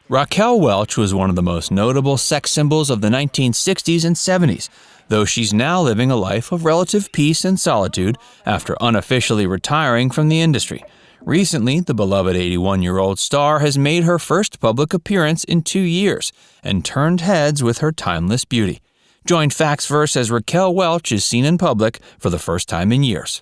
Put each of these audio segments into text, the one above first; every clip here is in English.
Raquel Welch was one of the most notable sex symbols of the 1960s and 70s, though she's now living a life of relative peace and solitude after unofficially retiring from the industry. Recently, the beloved 81-year-old star has made her first public appearance in 2 years and turned heads with her timeless beauty. Join Factsverse as Raquel Welch is seen in public for the first time in years.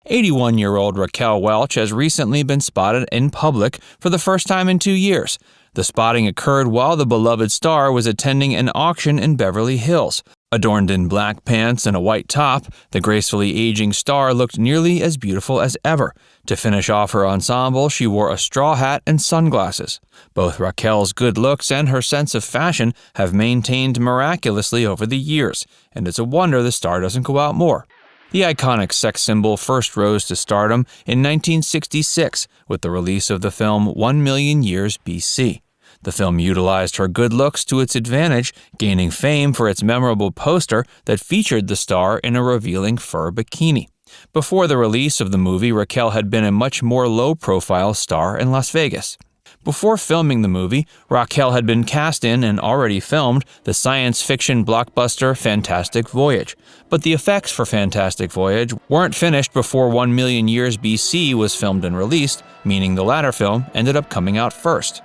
81-year-old Raquel Welch has recently been spotted in public for the first time in 2 years. The spotting occurred while the beloved star was attending an auction in Beverly Hills. Adorned in black pants and a white top, the gracefully aging star looked nearly as beautiful as ever. To finish off her ensemble, she wore a straw hat and sunglasses. Both Raquel's good looks and her sense of fashion have maintained miraculously over the years, and it's a wonder the star doesn't go out more. The iconic sex symbol first rose to stardom in 1966 with the release of the film 1 Million Years B.C. The film utilized her good looks to its advantage, gaining fame for its memorable poster that featured the star in a revealing fur bikini. Before the release of the movie, Raquel had been a much more low-profile star in Las Vegas. Before filming the movie, Raquel had been cast in and already filmed the science fiction blockbuster Fantastic Voyage. But the effects for Fantastic Voyage weren't finished before 1 Million Years B.C. was filmed and released, meaning the latter film ended up coming out first.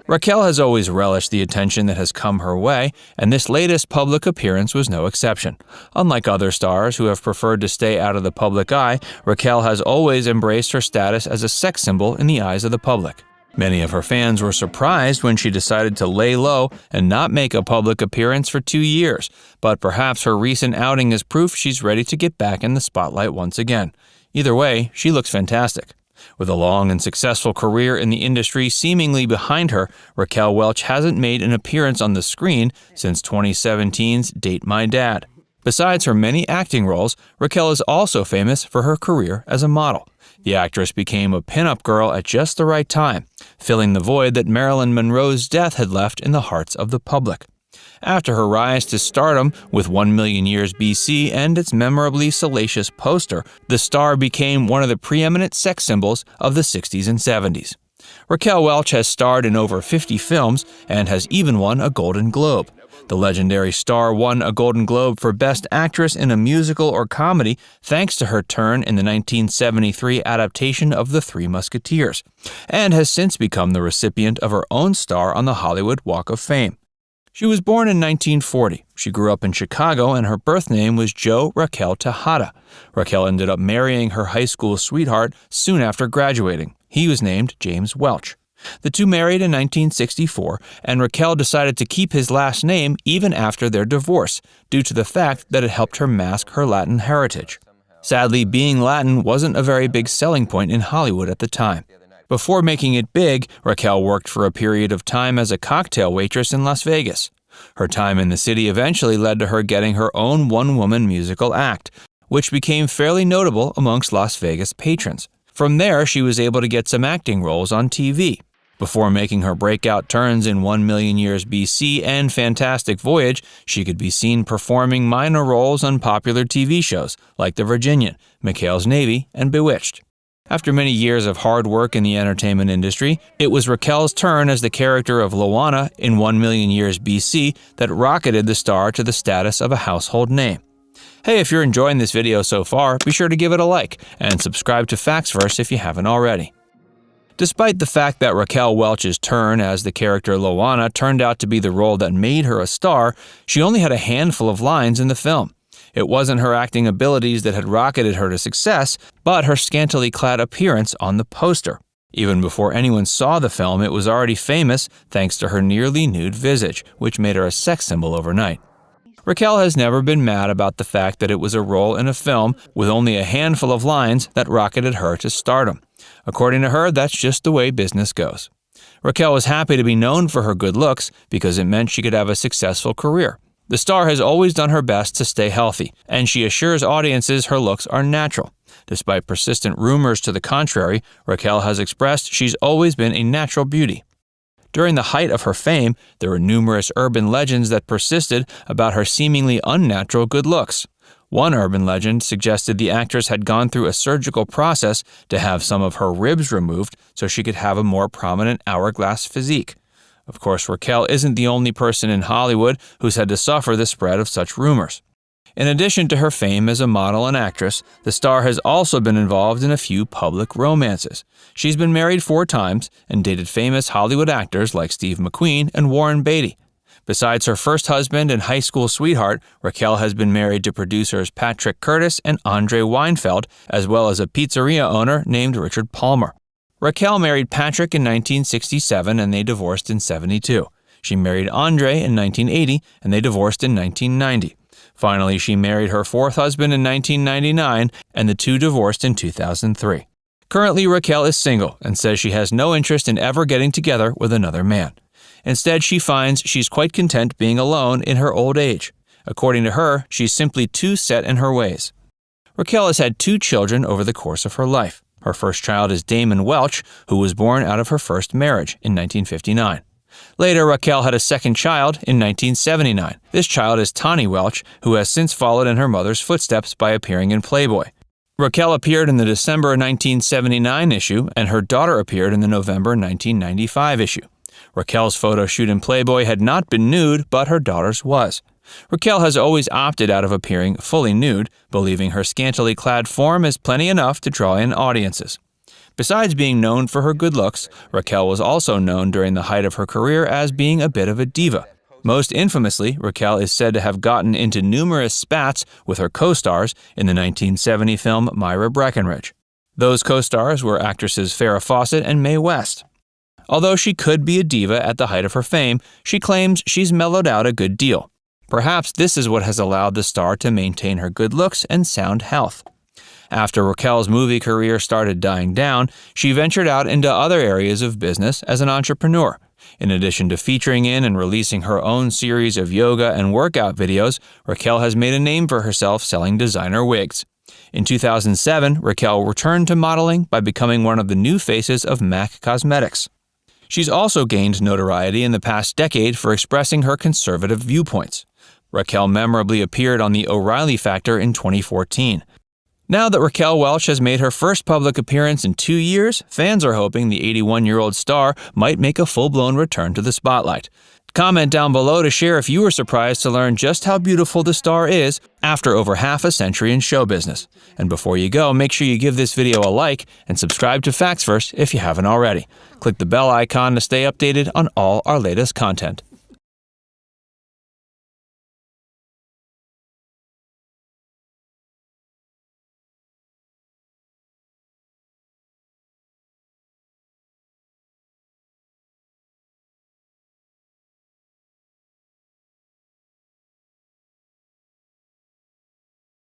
Raquel has always relished the attention that has come her way, and this latest public appearance was no exception. Unlike other stars who have preferred to stay out of the public eye, Raquel has always embraced her status as a sex symbol in the eyes of the public. Many of her fans were surprised when she decided to lay low and not make a public appearance for 2 years, but perhaps her recent outing is proof she's ready to get back in the spotlight once again. Either way, she looks fantastic. With a long and successful career in the industry seemingly behind her, Raquel Welch hasn't made an appearance on the screen since 2017's Date My Dad. Besides her many acting roles, Raquel is also famous for her career as a model. The actress became a pinup girl at just the right time, filling the void that Marilyn Monroe's death had left in the hearts of the public. After her rise to stardom with 1 Million Years B.C. and its memorably salacious poster, the star became one of the preeminent sex symbols of the 60s and 70s. Raquel Welch has starred in over 50 films and has even won a Golden Globe. The legendary star won a Golden Globe for Best Actress in a Musical or Comedy thanks to her turn in the 1973 adaptation of The Three Musketeers, and has since become the recipient of her own star on the Hollywood Walk of Fame. She was born in 1940. She grew up in Chicago, and her birth name was Jo Raquel Tejada. Raquel ended up marrying her high school sweetheart soon after graduating. He was named James Welch. The two married in 1964, and Raquel decided to keep his last name even after their divorce, due to the fact that it helped her mask her Latin heritage. Sadly, being Latin wasn't a very big selling point in Hollywood at the time. Before making it big, Raquel worked for a period of time as a cocktail waitress in Las Vegas. Her time in the city eventually led to her getting her own one-woman musical act, which became fairly notable amongst Las Vegas patrons. From there, she was able to get some acting roles on TV. Before making her breakout turns in 1 Million Years B.C. and Fantastic Voyage, she could be seen performing minor roles on popular TV shows like The Virginian, McHale's Navy, and Bewitched. After many years of hard work in the entertainment industry, it was Raquel's turn as the character of Loana in 1 Million Years B.C. that rocketed the star to the status of a household name. Hey, if you're enjoying this video so far, be sure to give it a like and subscribe to Factsverse if you haven't already. Despite the fact that Raquel Welch's turn as the character Loana turned out to be the role that made her a star, she only had a handful of lines in the film. It wasn't her acting abilities that had rocketed her to success, but her scantily clad appearance on the poster. Even before anyone saw the film, it was already famous thanks to her nearly nude visage, which made her a sex symbol overnight. Raquel has never been mad about the fact that it was a role in a film with only a handful of lines that rocketed her to stardom. According to her, that's just the way business goes. Raquel was happy to be known for her good looks because it meant she could have a successful career. The star has always done her best to stay healthy, and she assures audiences her looks are natural. Despite persistent rumors to the contrary, Raquel has expressed she's always been a natural beauty. During the height of her fame, there were numerous urban legends that persisted about her seemingly unnatural good looks. One urban legend suggested the actress had gone through a surgical process to have some of her ribs removed so she could have a more prominent hourglass physique. Of course, Raquel isn't the only person in Hollywood who's had to suffer the spread of such rumors. In addition to her fame as a model and actress, the star has also been involved in a few public romances. She's been married 4 times and dated famous Hollywood actors like Steve McQueen and Warren Beatty. Besides her first husband and high school sweetheart, Raquel has been married to producers Patrick Curtis and Andre Weinfeld, as well as a pizzeria owner named Richard Palmer. Raquel married Patrick in 1967 and they divorced in 1972. She married Andre in 1980 and they divorced in 1990. Finally, she married her 4th husband in 1999 and the two divorced in 2003. Currently, Raquel is single and says she has no interest in ever getting together with another man. Instead, she finds she's quite content being alone in her old age. According to her, she's simply too set in her ways. Raquel has had 2 children over the course of her life. Her first child is Damon Welch, who was born out of her first marriage in 1959. Later, Raquel had a second child in 1979. This child is Tani Welch, who has since followed in her mother's footsteps by appearing in Playboy. Raquel appeared in the December 1979 issue, and her daughter appeared in the November 1995 issue. Raquel's photo shoot in Playboy had not been nude, but her daughter's was. Raquel has always opted out of appearing fully nude, believing her scantily clad form is plenty enough to draw in audiences. Besides being known for her good looks, Raquel was also known during the height of her career as being a bit of a diva. Most infamously, Raquel is said to have gotten into numerous spats with her co-stars in the 1970 film Myra Breckinridge. Those co-stars were actresses Farrah Fawcett and Mae West. Although she could be a diva at the height of her fame, she claims she's mellowed out a good deal. Perhaps this is what has allowed the star to maintain her good looks and sound health. After Raquel's movie career started dying down, she ventured out into other areas of business as an entrepreneur. In addition to featuring in and releasing her own series of yoga and workout videos, Raquel has made a name for herself selling designer wigs. In 2007, Raquel returned to modeling by becoming one of the new faces of MAC Cosmetics. She's also gained notoriety in the past decade for expressing her conservative viewpoints. Raquel memorably appeared on The O'Reilly Factor in 2014. Now that Raquel Welch has made her first public appearance in 2 years, fans are hoping the 81-year-old star might make a full-blown return to the spotlight. Comment down below to share if you were surprised to learn just how beautiful the star is after over half a century in show business. And before you go, make sure you give this video a like and subscribe to Facts First if you haven't already. Click the bell icon to stay updated on all our latest content.